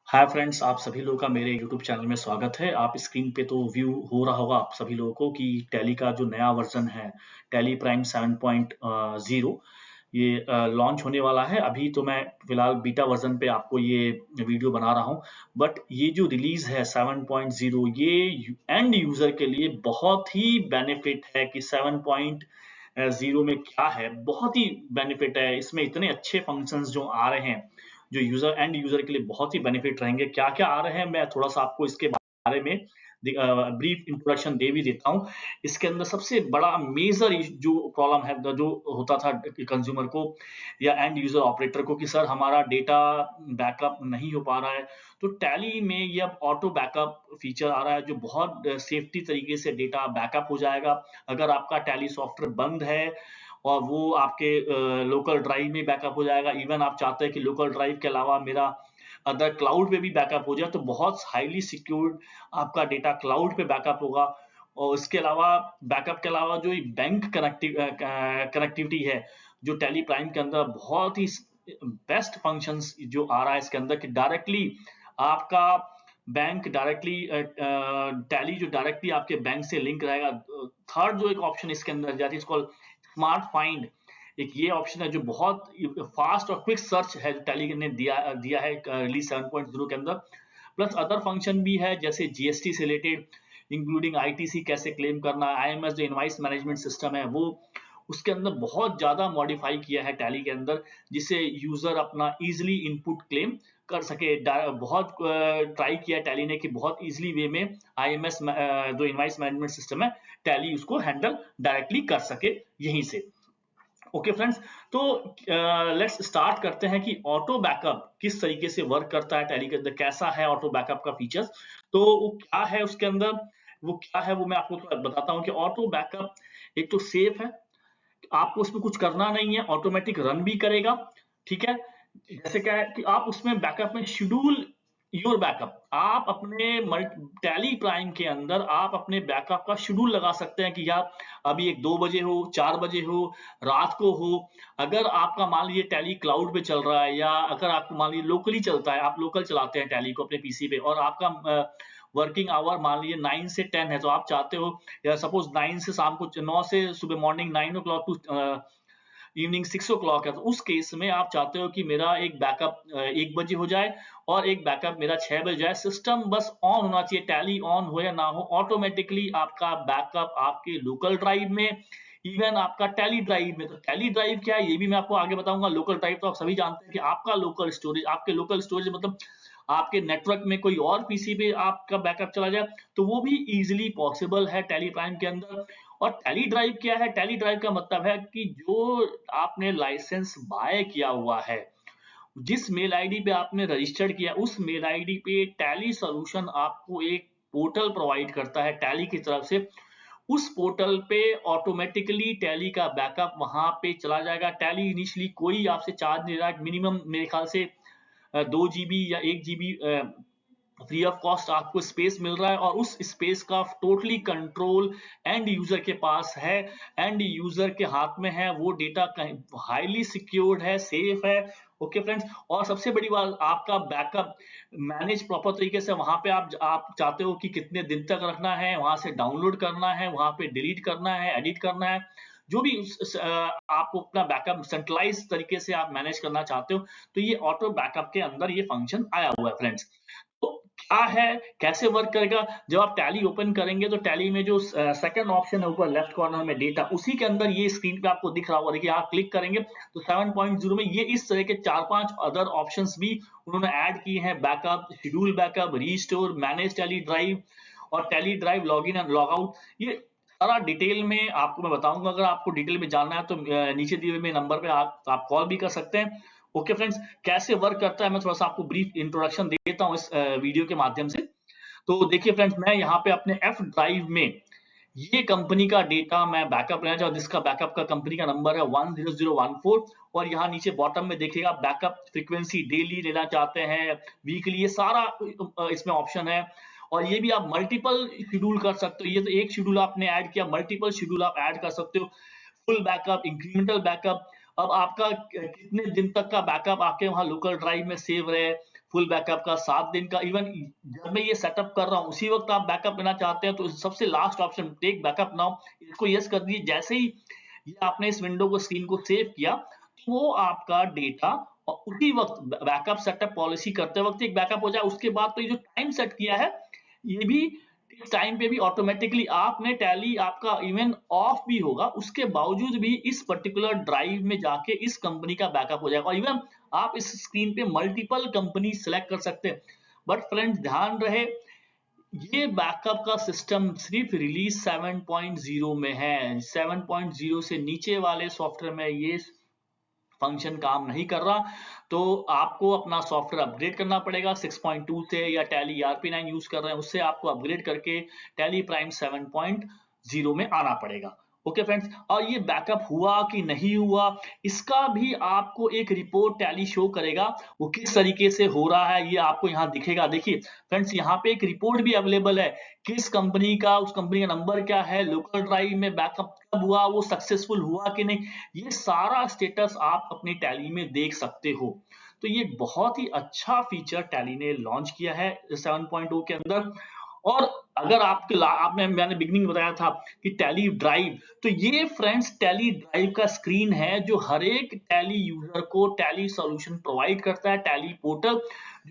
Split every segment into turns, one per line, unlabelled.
Hi friends, आप सभी लोगों का मेरे यूट्यूब चैनल में स्वागत है। आप स्क्रीन पे तो व्यू हो रहा होगा आप सभी लोगों को कि टैली का जो नया वर्ज़न है, टैली प्राइम 7.0 ये लॉन्च होने वाला है। अभी तो मैं फिलहाल बीटा वर्ज़न पे आपको ये वीडियो बना रहा हूँ। बट ये जो रिलीज़ है 7.0 ये एंड यूज़र के लिए बहुत ही बेनिफिट है कि 7.0 में क्या है, बहुत ही बेनिफिट है। इसमें इतने अच्छे फंक्शंस जो आ रहे हैं, जो एंड यूजर के लिए बहुत ही बेनिफिट रहेंगे। क्या-क्या आ रहे हैं मैं थोड़ा-सा आपको इसके बारे में ब्रीफ इंट्रोडक्शन दे भी देता हूँ। इसके अंदर सबसे बड़ा मेजर जो प्रॉब्लम है जो होता था कंज्यूमर को या एंड यूजर ऑपरेटर को कि सर हमारा डेटा बैकअप नहीं हो पा रहा है। तो टैली में ये अब ऑटो बैकअप फीचर आ रहा है जो बहुत सेफ्टी तरीके से डेटा बैकअप हो जाएगा। अगर आपका टैली सॉफ्टवेयर बंद है और वो आपके लोकल ड्राइव में बैकअप हो जाएगा। इवन आप चाहते हैं कि लोकल ड्राइव के अलावा मेरा अदर क्लाउड पे भी बैकअप हो जाए, तो बहुत हाईली सिक्योर्ड आपका डेटा क्लाउड पे बैकअप होगा। और इसके अलावा बैकअप के अलावा जो बैंक कनेक्टिविटी है, जो टैली प्राइम के अंदर बहुत ही बेस्ट फंक्शंस जो आ रहा है इसके अंदर कि डायरेक्टली आपका बैंक डायरेक्टली टैली जो डायरेक्टली आपके बैंक से लिंक रहेगा। थर्ड जो एक ऑप्शन इसके अंदर जाती है इसको स्मार्ट फाइंड, एक ये ऑप्शन है जो बहुत फास्ट और क्विक सर्च है जो टैली ने दिया दिया है रिलीज 7.0 के अंदर। प्लस अदर फंक्शन भी है जैसे जीएसटी से रिलेटेड, इंक्लूडिंग आईटीसी कैसे क्लेम करना, आईएमएस जो इनवाइस मैनेजमेंट सिस्टम है वो उसके अंदर बहुत ज्यादा मॉडिफाई किया है टैली के अंदर, जिससे यूजर अपना इजीली इनपुट क्लेम कर सके। बहुत ट्राई किया टैली ने कि बहुत इजीली वे में आईएमएस जो इनवाइस मैनेजमेंट सिस्टम है टैली उसको हैंडल डायरेक्टली कर सके यहीं से। ओके फ्रेंड्स, तो लेट्स स्टार्ट करते हैं कि ऑटो बैकअप किस तरीके से वर्क करता है टैली के अंदर, कैसा है ऑटो बैकअप का फीचर्स। तो वो क्या है उसके अंदर, वो क्या है वो मैं आपको थोड़ा बताता हूँ कि ऑटो बैकअप एक तो सेफ है, आपको उसमें कुछ करना नहीं है, ऑटोमेटिक रन भी करेगा। ठीक है, जैसे क्या है कि आप उसमें बैकअप में शेड्यूल योर बैकअप, आप अपने टैली प्राइम के अंदर आप अपने बैकअप का शेड्यूल लगा सकते हैं कि यार अभी एक 2 बजे हो, 4 बजे हो, रात को हो। अगर आपका मान लीजिए टैली क्लाउड पे चल रहा है या अगर आपको मान लीजिए लोकली चलता है, आप लोकल चलाते हैं टैली को अपने पीसी पे और आपका वर्किंग आवर मान लीजिए 9 से 10 है, तो आप चाहते हो या सपोज 9 से शाम को 9 से सुबह morning 9 o'clock to evening 6 o'clock है, तो उस केस में आप चाहते हो कि मेरा एक बैकअप 1 बजे हो जाए और एक बैकअप मेरा 6 बजे जाए। सिस्टम बस ऑन होना चाहिए, टैली ऑन हो या ना हो, ऑटोमेटिकली आपका बैकअप आपके लोकल ड्राइव में, इवन आपका टैली ड्राइव में। तो टैली ड्राइव क्या है ये भी मैं आपको आगे बताऊंगा। लोकल ड्राइव तो आप सभी जानते हैं कि आपका लोकल स्टोरेज, आपके लोकल स्टोरेज मतलब आपके नेटवर्क में कोई और पीसी पे आपका बैकअप चला जाए, तो वो भी इजीली पॉसिबल है टैली प्राइम के अंदर। और टैली ड्राइव क्या है, टैली ड्राइव का मतलब है कि जो आपने लाइसेंस बाय किया हुआ है, जिस मेल आईडी पे आपने रजिस्टर्ड किया उस मेल आईडी पे टैली सॉल्यूशन आपको एक पोर्टल प्रोवाइड करता है टैली की तरफ से। उस पोर्टल पे ऑटोमेटिकली टैली का बैकअप वहां पे चला जाएगा। टैली इनिशियली कोई आपसे चार्ज नहीं रहा है, मिनिमम मेरे ख्याल से 2 GB या 1 GB फ्री ऑफ कॉस्ट आपको स्पेस मिल रहा है और उस स्पेस का टोटली कंट्रोल एंड यूजर के पास है, एंड यूजर के हाथ में है। वो डेटा हाईली सिक्योर्ड है, सेफ है। ओके फ्रेंड्स, और सबसे बड़ी बात आपका बैकअप मैनेज प्रॉपर तरीके से वहां पे आप चाहते हो कि कितने दिन तक रखना है, वहां से डाउनलोड करना है, वहां पे डिलीट करना है, एडिट करना है, जो भी आपको अपना बैकअप सेंट्रलाइज तरीके से आप मैनेज करना चाहते हो, तो ये ऑटो बैकअप के अंदर ये फंक्शन आया हुआ है फ्रेंड्स। तो क्या है, कैसे वर्क करेगा, जब आप टैली ओपन करेंगे तो टैली में जो सेकंड ऑप्शन है ऊपर लेफ्ट कॉर्नर में डेटा, उसी के अंदर ये स्क्रीन पे आपको दिख रहा होगा। देखिए आप क्लिक करेंगे तो 7.0 में ये इस तरह के 4-5 अदर ऑप्शंस भी उन्होंने ऐड किए हैं। Backup, schedule backup, restore, manage Tally drive और Tally drive login and log out. ये सारा डिटेल में आपको मैं बताऊंगा। अगर आपको डिटेल में जानना है तो नीचे दिए हुए नंबर पे आप कॉल भी कर सकते हैं। ओके फ्रेंड्स, कैसे वर्क करता है मैं थोड़ा सा आपको ब्रीफ इंट्रोडक्शन देता हूँ इस वीडियो के माध्यम से। तो देखिए फ्रेंड्स, मैं यहाँ पे अपने एफ ड्राइव में ये कंपनी का डेटा मैं बैकअप लेना चाहूँ, जिसका बैकअप का कंपनी का नंबर है 10014। और यहाँ नीचे बॉटम में देखिएगा बैकअप फ्रीक्वेंसी, डेली लेना चाहते हैं, वीकली, ये सारा इसमें ऑप्शन है। और ये भी आप मल्टीपल शेड्यूल कर सकते हो। ये तो एक शेड्यूल आपने ऐड किया, मल्टीपल शेड्यूल आप ऐड कर सकते हो। फुल बैकअप, इंक्रीमेंटल बैकअप, अब आपका कितने दिन तक का बैकअप आपके वहां लोकल ड्राइव में सेव रहे, फुल बैकअप का, 7 दिन का। इवन जब मैं ये सेटअप कर रहा हूँ उसी वक्त आप बैकअप लेना चाहते हैं तो सबसे last option take backup now, इसको यस कर दीजिए। जैसे ही ये आपने इस विंडो को स्क्रीन को सेव किया तो वो आपका डेटा और उसी वक्त बैकअप सेटअप पॉलिसी करते वक्त एक बैकअप हो जाए। उसके बाद तो ये जो टाइम सेट किया है ये भी इस टाइम पे भी ऑटोमेटिकली आपने टैली आपका इवन ऑफ भी होगा उसके बावजूद भी इस पर्टिकुलर ड्राइव में जाके इस कंपनी का बैकअप हो जाएगा। इवन आप इस स्क्रीन पे मल्टीपल कंपनी सिलेक्ट कर सकते हैं। बट फ्रेंड्स ध्यान रहे ये बैकअप का सिस्टम सिर्फ रिलीज 7.0 में है। 7.0 से नीचे वाले सॉफ्टवेयर में ये फंक्शन काम नहीं कर रहा, तो आपको अपना सॉफ्टवेयर अपग्रेड करना पड़ेगा 6.2 से, या टैली ERP9 यूज कर रहे हैं उससे आपको अपग्रेड करके टैली प्राइम 7.0 में आना पड़ेगा। ओके फ्रेंड्स, और ये बैकअप हुआ कि नहीं हुआ इसका भी आपको एक रिपोर्ट टैली शो करेगा, वो किस तरीके से हो रहा है ये आपको यहाँ दिखेगा। देखिए फ्रेंड्स यहाँ पे एक रिपोर्ट भी अवेलेबल है, किस कंपनी का, उस कंपनी का नंबर क्या है, लोकल ड्राइव में बैकअप कब हुआ, वो सक्सेसफुल हुआ कि नहीं, ये सारा स्टेटस आप अपनी टैली में देख सकते हो। तो ये बहुत ही अच्छा फीचर टैली ने लॉन्च किया है 7.0 के अंदर। और अगर आपने मैंने बिगनिंग बताया था कि टैली ड्राइव, तो ये फ्रेंड्स टैली ड्राइव का स्क्रीन है जो हर एक टैली यूजर को टैली सॉल्यूशन प्रोवाइड करता है, टैली पोर्टल।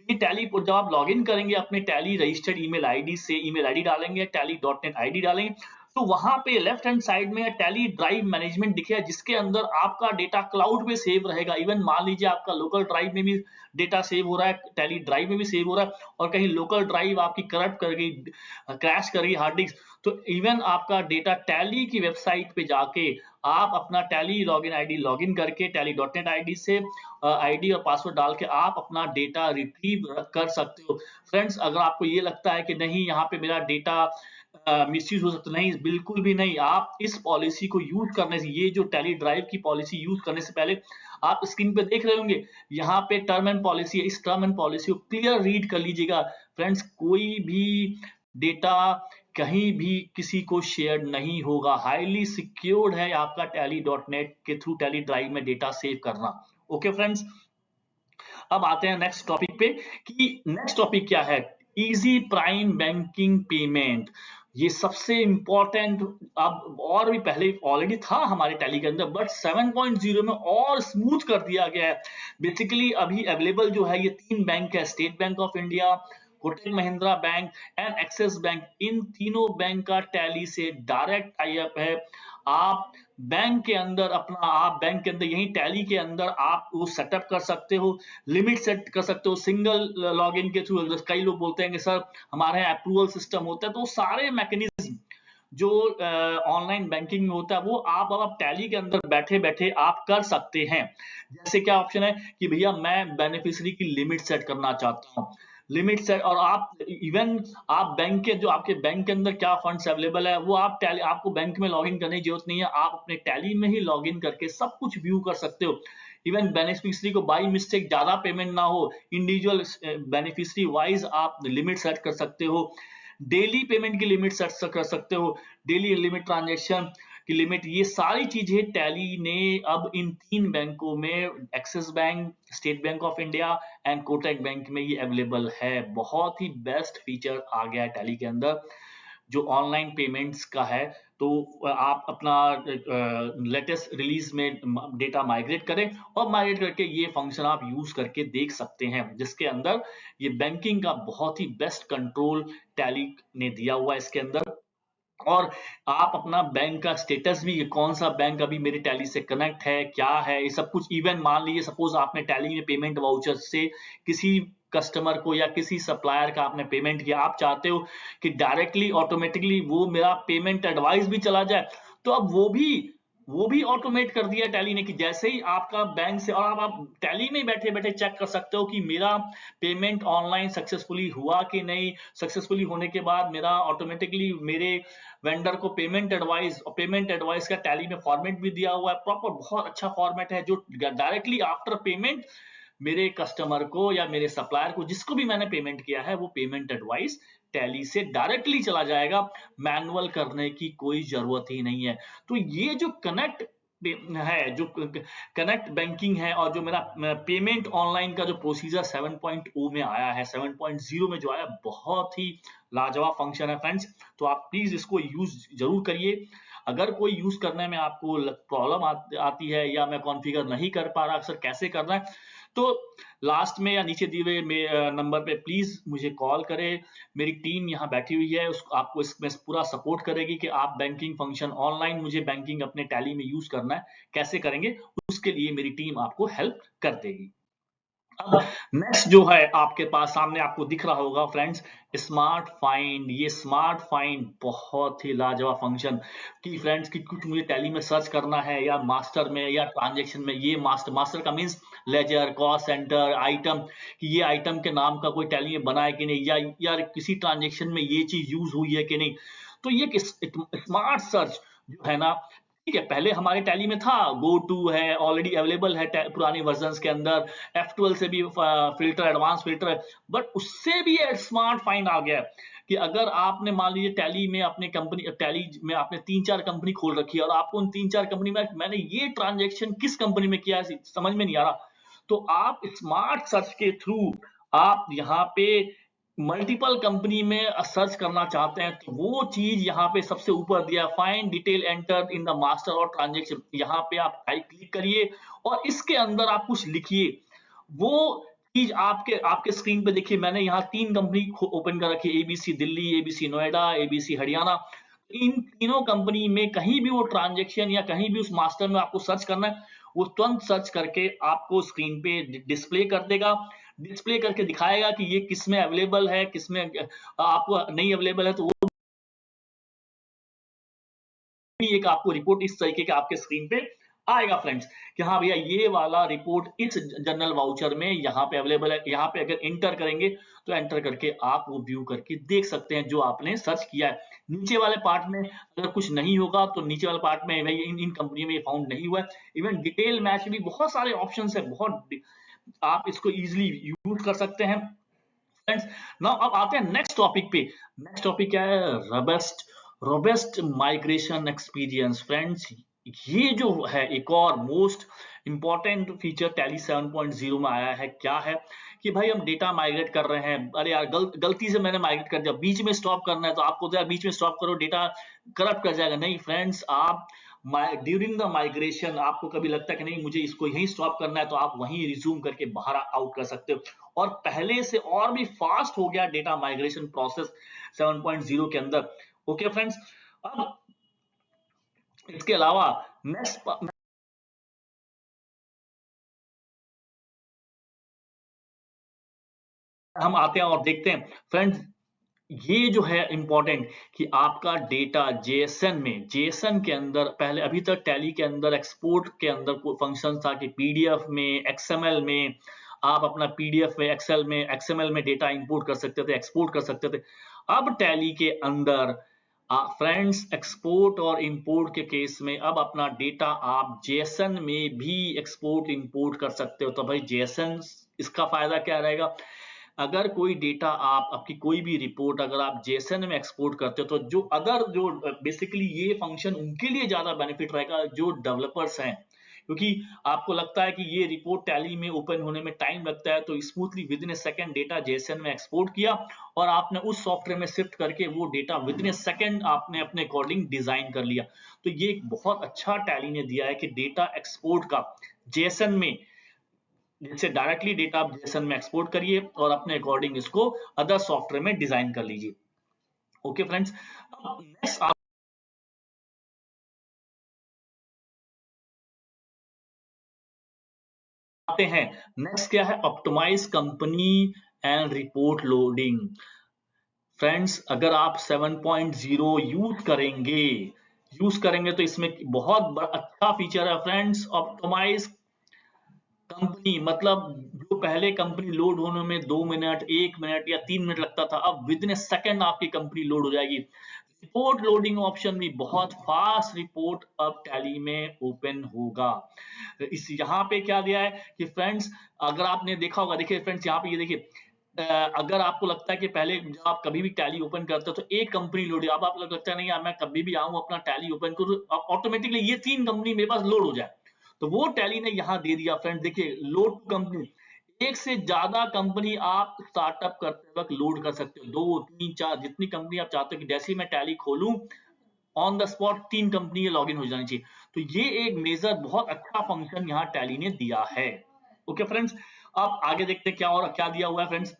ये टैली जब आप लॉगिन करेंगे अपने टैली रजिस्टर्ड ईमेल आईडी से, ईमेल आईडी डालेंगे, टैली.net आईडी डालेंगे, तो वहां पे लेफ्ट हैंड साइड में टैली ड्राइव मैनेजमेंट दिखेगा जिसके अंदर आपका डेटा क्लाउड पे सेव रहेगा। इवन मान लीजिए आपका लोकल ड्राइव में भी डेटा सेव हो रहा है, टैली ड्राइव में भी सेव हो रहा है, और कहीं लोकल ड्राइव आपकी करप्ट कर गई, क्रैश कर गई हार्ड डिस्क, तो इवन आपका डेटा टैली की वेबसाइट पे जाके आप अपना टैली लॉगिन आईडी लॉगिन करके टैली.net आईडी से आईडी और पासवर्ड डाल के आप अपना डेटा रिट्रीव कर सकते हो। फ्रेंड्स अगर आपको ये लगता है कि नहीं यहाँ पे मेरा डेटा मिसयूज हो सकता, नहीं बिल्कुल भी नहीं। आप इस पॉलिसी को यूज करने से, ये जो टैली ड्राइव की पॉलिसी यूज करने से पहले आप स्क्रीन पे देख रहे होंगे यहाँ पे टर्म एंड पॉलिसी है, इस टर्म एंड पॉलिसी को क्लियर रीड कर लीजिएगा। फ्रेंड्स कोई भी डेटा कहीं भी किसी को शेयर नहीं होगा, हाईली सिक्योर्ड है आपका टैली.net के थ्रू टैली ड्राइव में डेटा सेव करना। ओके फ्रेंड्स, अब आते हैं नेक्स्ट टॉपिक पे कि नेक्स्ट टॉपिक क्या है, इजी प्राइम बैंकिंग पेमेंट। ये सबसे इंपॉर्टेंट, अब और भी पहले ऑलरेडी था हमारे टैली के अंदर, बट 7.0 में और स्मूथ कर दिया गया है। बेसिकली अभी अवेलेबल जो है ये 3 बैंक है, State Bank of India, Kotak Mahindra bank and Axis bank. इन तीनों बैंक का टैली से डायरेक्ट टाई अप है। आप बैंक के अंदर यही टैली के अंदर आप वो सेटअप कर सकते हो, लिमिट सेट कर सकते हो सिंगल लॉगिन के थ्रू। कई लोग बोलते हैं कि सर हमारे यहाँ अप्रूवल सिस्टम होता है, तो सारे मैकेनिज्म जो ऑनलाइन बैंकिंग में होता है वो आप टैली के अंदर बैठे बैठे आप कर सकते हैं। जैसे क्या ऑप्शन है कि भैया मैं बेनिफिशियरी की लिमिट सेट करना चाहता हूँ, लिमिट सेट, और आप इवन आप बैंक के जो आपके बैंक के अंदर क्या फंड्स अवेलेबल है वो आप टैली, आपको बैंक में लॉगिन करने की जरूरत नहीं है, आप अपने टैली में ही लॉगिन करके सब कुछ व्यू कर सकते हो। इवन बेनिफिशियरी को बाई मिस्टेक ज्यादा पेमेंट ना हो, इंडिविजुअल बेनिफिशियरी वाइज आप लिमिट सेट कर सकते हो, डेली पेमेंट की लिमिट सेट कर सकते हो, डेली लिमिट ट्रांजेक्शन की लिमिट, ये सारी चीजें टैली ने अब इन 3 बैंकों में, axis bank, state Bank of India and Kotak bank में ये अवेलेबल है। बहुत ही बेस्ट फीचर आ गया है टैली के अंदर जो ऑनलाइन पेमेंट्स का है। तो आप अपना लेटेस्ट रिलीज में डेटा माइग्रेट करें और माइग्रेट करके ये फंक्शन आप यूज करके देख सकते हैं, जिसके अंदर ये बैंकिंग का बहुत ही बेस्ट कंट्रोल टैली ने दिया हुआ है इसके अंदर। और आप अपना बैंक का स्टेटस भी, कौन सा बैंक अभी मेरे टैली से कनेक्ट है, क्या है, ये सब कुछ। इवन मान लीजिए सपोज आपने टैली में पेमेंट वाउचर से किसी कस्टमर को या किसी सप्लायर का आपने पेमेंट किया, आप चाहते हो कि डायरेक्टली ऑटोमेटिकली वो मेरा पेमेंट एडवाइस भी चला जाए, तो अब वो भी ऑटोमेट कर दिया टैली ने कि जैसे ही आपका बैंक से, और आप टैली में बैठे बैठे चेक कर सकते हो कि मेरा पेमेंट ऑनलाइन सक्सेसफुली हुआ कि नहीं, सक्सेसफुली होने के बाद मेरा ऑटोमेटिकली मेरे वेंडर को पेमेंट एडवाइस का टैली में फॉर्मेट भी दिया हुआ है, प्रॉपर बहुत अच्छा फॉर्मेट है जो डायरेक्टली आफ्टर पेमेंट मेरे कस्टमर को या मेरे सप्लायर को, जिसको भी मैंने पेमेंट किया है, वो पेमेंट एडवाइस टैली से डायरेक्टली चला जाएगा, मैनुअल करने की कोई जरूरत ही नहीं है। तो ये जो कनेक्ट है जो कनेक्ट बैंकिंग है, और जो मेरा पेमेंट ऑनलाइन का जो प्रोसीजर 7.0 में आया है, 7.0 में जो आया, बहुत ही लाजवाब फंक्शन है फ्रेंड्स। तो आप प्लीज इसको यूज जरूर करिए। अगर कोई यूज करने में आपको प्रॉब्लम आती है, या मैं कॉन्फ़िगर नहीं कर पा रहा अक्सर कैसे करना है, तो लास्ट में या नीचे दिए हुए नंबर पे प्लीज मुझे कॉल करें। मेरी टीम यहाँ बैठी हुई है, आपको इसमें पूरा सपोर्ट करेगी कि आप बैंकिंग फंक्शन ऑनलाइन, मुझे बैंकिंग अपने टैली में यूज करना है, कैसे करेंगे, उसके लिए मेरी टीम आपको हेल्प कर देगी। अब नेक्स्ट जो है आपके पास सामने आपको दिख रहा होगा फ्रेंड्स, स्मार्ट फाइंड। ये स्मार्ट फाइंड बहुत ही लाजवाब फंक्शन कि फ्रेंड्स कि कुछ मुझे टैली में सर्च करना है, या मास्टर में या ट्रांजैक्शन में, ये मास्टर मास्टर का means ledger, cost centre, item, कि ये आइटम के नाम का कोई टैली में बना है कि नहीं, या किसी ट्रांजैक्शन में ये चीज यूज हुई है कि नहीं। तो ये स्मार्ट सर्च जो है ना, ठीक है, पहले हमारे टैली में था, गो टू है, ऑलरेडी अवेलेबल है पुरानी वर्जन के अंदर, F12 से भी फिल्टर, एडवांस फिल्टर है, बट उससे भी स्मार्ट फाइंड आ गया है कि अगर आपने मान लीजिए टैली में अपने कंपनी, टैली में आपने 3-4 कंपनी खोल रखी है, और आपको उन 3-4 कंपनी में मैंने ये ट्रांजेक्शन किस कंपनी में किया है समझ में नहीं आ रहा, तो आप स्मार्ट सर्च के थ्रू आप यहाँ पे मल्टीपल कंपनी में सर्च करना चाहते हैं, तो वो चीज यहाँ पे सबसे ऊपर दिया, find detail enter in the master और ट्रांजेक्शन, यहाँ पे आप क्लिक करिए और इसके अंदर आप कुछ लिखिए। वो चीज आपके आपके स्क्रीन पे देखिए, मैंने यहाँ 3 कंपनी ओपन कर रखी है, ABC Delhi, ABC Noida, ABC Haryana. इन तीनों कंपनी में कहीं भी वो ट्रांजेक्शन या कहीं भी उस मास्टर में आपको सर्च करना है, वो तुरंत सर्च करके आपको स्क्रीन पे डिस्प्ले कर देगा, डिस्प्ले करके दिखाएगा कि ये किस में अवेलेबल है, किस में आपको नहीं अवेलेबल है, तो वो भी एक आपको रिपोर्ट इस तरीके का आपके स्क्रीन पे आएगा फ्रेंड्स, कि हाँ भैया ये वाला रिपोर्ट इस जनरल वाउचर में यहाँ पे अवेलेबल है। यहाँ पे अगर एंटर करेंगे तो एंटर करके आप वो व्यू करके देख सकते हैं जो आपने सर्च किया है। नीचे वाले पार्ट में अगर कुछ नहीं होगा तो नीचे वाले पार्ट में भाई इन इन कंपनियों में ये फाउंड नहीं हुआ है। इवन डिटेल मैच भी बहुत सारे ऑप्शन है, बहुत आप इसको इजिली यूज कर सकते हैं फ्रेंड्स। नाउ अब आते हैं नेक्स्ट टॉपिक पे। नेक्स्ट टॉपिक क्या है? Robust robust migration experience friends. ये जो है एक और मोस्ट इंपॉर्टेंट फीचर टैली 7.0 में आया है। क्या है कि भाई हम डेटा माइग्रेट कर रहे हैं, अरे यार गलती से मैंने माइग्रेट कर दिया, बीच में स्टॉप करना है तो आपको तो यार बीच में स्टॉप करो, डेटा करप्ट कर जाएगा। नहीं फ्रेंड्स, आप ड्यूरिंग द माइग्रेशन आपको कभी लगता है कि नहीं मुझे इसको यहीं स्टॉप करना है, तो आप वहीं रिज्यूम करके बाहर आउट कर सकते हो, और पहले से और भी फास्ट हो गया डेटा माइग्रेशन प्रोसेस 7.0 के अंदर। ओके फ्रेंड्स, अब इसके अलावा नेक्स्ट हम आते हैं और देखते हैं फ्रेंड्स, ये जो है इंपॉर्टेंट कि आपका डेटा जेएसएन में, जेएसएन के अंदर पहले अभी तक टैली के अंदर एक्सपोर्ट के अंदर कोई फंक्शन था कि पीडीएफ में, एक्सएमएल में आप अपना पीडीएफ में, एक्सेल में, एक्सएमएल में डेटा इंपोर्ट कर सकते थे, एक्सपोर्ट कर सकते थे। अब टैली के अंदर फ्रेंड्स एक्सपोर्ट और इंपोर्ट के केस में अब अपना डेटा आप जेएसएन में भी एक्सपोर्ट इंपोर्ट कर सकते हो। तो भाई जेएसएन, इसका फायदा क्या रहेगा? अगर कोई डेटा आप आपकी कोई भी रिपोर्ट अगर आप जेसन में एक्सपोर्ट करते हो, तो जो अदर जो बेसिकली ये फंक्शन उनके लिए ज्यादा बेनिफिट रहेगा जो डेवलपर्स हैं, क्योंकि आपको लगता है कि ये रिपोर्ट टैली में ओपन होने में टाइम लगता है, तो smoothly with in A second data Jason में एक्सपोर्ट किया और आपने उस सॉफ्टवेयर में शिफ्ट करके वो data with in A second आपने अपने अकॉर्डिंग डिजाइन कर लिया। तो ये एक बहुत अच्छा टैली ने दिया है कि डेटा एक्सपोर्ट का जेसन में, जिससे डायरेक्टली डेटा आप जेसन में एक्सपोर्ट करिए और अपने अकॉर्डिंग इसको अदर सॉफ्टवेयर में डिजाइन कर लीजिए। ओके फ्रेंड्स, नेक्स्ट आते हैं। नेक्स्ट क्या है? Optimise company and report loading. Friends, अगर आप 7.0 यूज करेंगे तो इसमें बहुत अच्छा फीचर है फ्रेंड्स, ऑप्टिमाइज कंपनी। मतलब जो पहले कंपनी लोड होने में 2 मिनट, 1 मिनट या 3 मिनट लगता था, अब विद इन ए सेकेंड आपकी कंपनी लोड हो जाएगी। रिपोर्ट लोडिंग ऑप्शन भी बहुत फास्ट, रिपोर्ट अब टैली में ओपन होगा। इस यहाँ पे क्या दिया है कि फ्रेंड्स, अगर आपने देखा होगा, देखिए फ्रेंड्स यहाँ पे ये देखिए, अगर आपको लगता है कि पहले जब आप कभी भी टैली ओपन करते हो तो एक कंपनी लोड, अब आपको लगता है नहीं यार मैं कभी भी आऊँ अपना टैली ओपन करूँ, ऑटोमेटिकली ये 3 कंपनी मेरे पास लोड हो जाए। तो वो टैली ने यहाँ दे दिया फ्रेंड्स, देखिए लोड कंपनी, एक से ज़्यादा कंपनी आप स्टार्टअप करते वक़्त लोड कर सकते हो। 2, 3, 4 जितनी कंपनी आप चाहते हो कि जैसे ही मैं टैली खोलूँ, ऑन द स्पॉट 3 कंपनी ये लॉगिन हो जानी चाहिए। तो ये एक मेजर बहुत अच्छा फंक्शन यहाँ टैली ने दिया है। ओके फ्रेंड्स, अब आगे देखते हैं क्या और क्या दिया हुआ है फ्रेंड्स।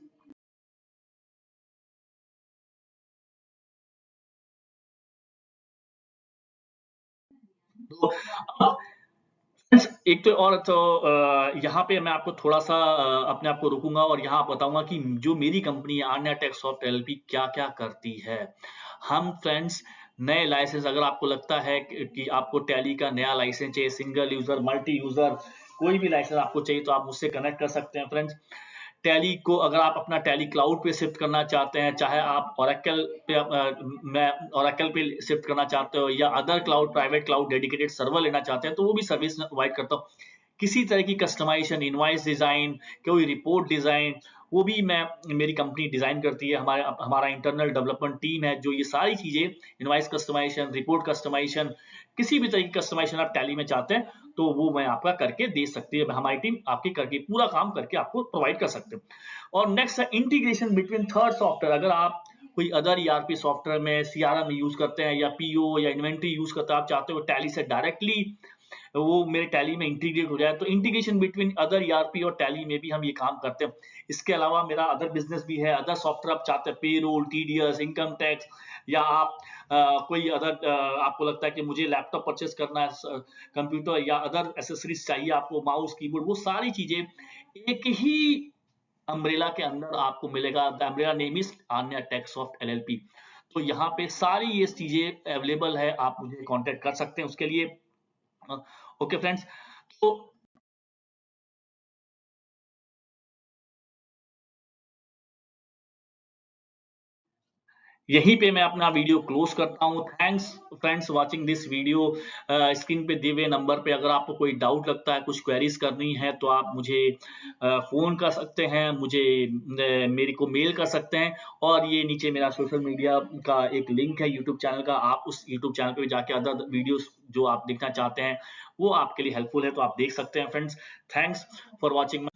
तो अब फ्रेंड्स एक तो और तो यहाँ पे मैं आपको थोड़ा-सा अपने आप को रोकूँगा और यहाँ बताऊँगा कि जो मेरी कंपनी है आर्या टेकसॉफ्ट एलएलपी क्या-क्या करती है। हम फ्रेंड्स नए लाइसेंस, अगर आपको लगता है कि आपको टैली का नया लाइसेंस चाहिए, सिंगल यूज़र, मल्टी यूज़र, कोई भी लाइसेंस आपको चाहिए तो आप मुझसे कनेक्ट कर सकते हैं फ्रेंड्स। टैली को अगर आप अपना टैली क्लाउड पे शिफ्ट करना चाहते हैं, चाहे आप ओरेकल पे मैं ओरेकल पे शिफ्ट करना चाहते हो या other cloud, private cloud dedicated server लेना चाहते हैं, तो वो भी सर्विस प्रोवाइड करता हूँ। किसी तरह की कस्टमाइजेशन, इनवॉइस डिज़ाइन, कोई रिपोर्ट डिज़ाइन, वो भी मैं मेरी कंपनी डिज़ाइन करती है। हमारा इंटरनल डेवलपमेंट टीम है जो ये सारी चीज़ें, इनवॉइस कस्टमाइजेशन, रिपोर्ट कस्टमाइजेशन, किसी भी तरह की कस्टमाइजेशन आप टैली में चाहते हैं, तो वो मैं आपका करके दे सकती है। हमारी टीम आपकी करके पूरा काम करके आपको प्रोवाइड कर सकते हैं। और नेक्स्ट है इंटीग्रेशन बिटवीन थर्ड सॉफ्टवेयर। अगर आप कोई अदर ईआरपी सॉफ्टवेयर में सीआरएम यूज़ करते हैं या पीओ या इन्वेंटरी यूज़ करते हैं, आप चाहते हो टैली से डायरेक्टली वो मेरे टैली में इंटीग्रेट हो जाए, तो इंटीग्रेशन बिटवीन अदर ईआरपी और टैली में भी हम ये काम करते हैं। इसके अलावा मेरा अदर बिजनेस भी है, अदर सॉफ्टवेयर आप चाहते हैं, पेरोल, टीडीएस, इनकम टैक्स, या आप कोई अदर आपको लगता है कि मुझे लैपटॉप परचेस करना है, कंप्यूटर या अदर एसेसरीज चाहिए आपको, माउस, कीबोर्ड, वो सारी चीजें एक ही अम्ब्रेला के अंदर आपको मिलेगा। The umbrella name is Aanya Techsoft LLP. तो यहाँ पे सारी ये चीजें अवेलेबल है, आप मुझे कांटेक्ट कर सकते हैं उसके लिए। ओके फ्रेंड्स, तो यहीं पे मैं अपना वीडियो क्लोज करता हूँ। Thanks friends watching this video. Screen पे दिए हुए नंबर पे अगर आपको कोई डाउट लगता है, कुछ क्वेरीज करनी है, तो आप मुझे फोन कर सकते हैं, मुझे मेरे को मेल कर सकते हैं। और ये नीचे मेरा सोशल मीडिया का एक लिंक है यूट्यूब चैनल का, आप उस यूट्यूब चैनल पे जाके अदर वीडियोस जो आप देखना चाहते हैं वो आपके लिए हेल्पफुल है तो आप देख सकते हैं फ्रेंड्स। Thanks for watching.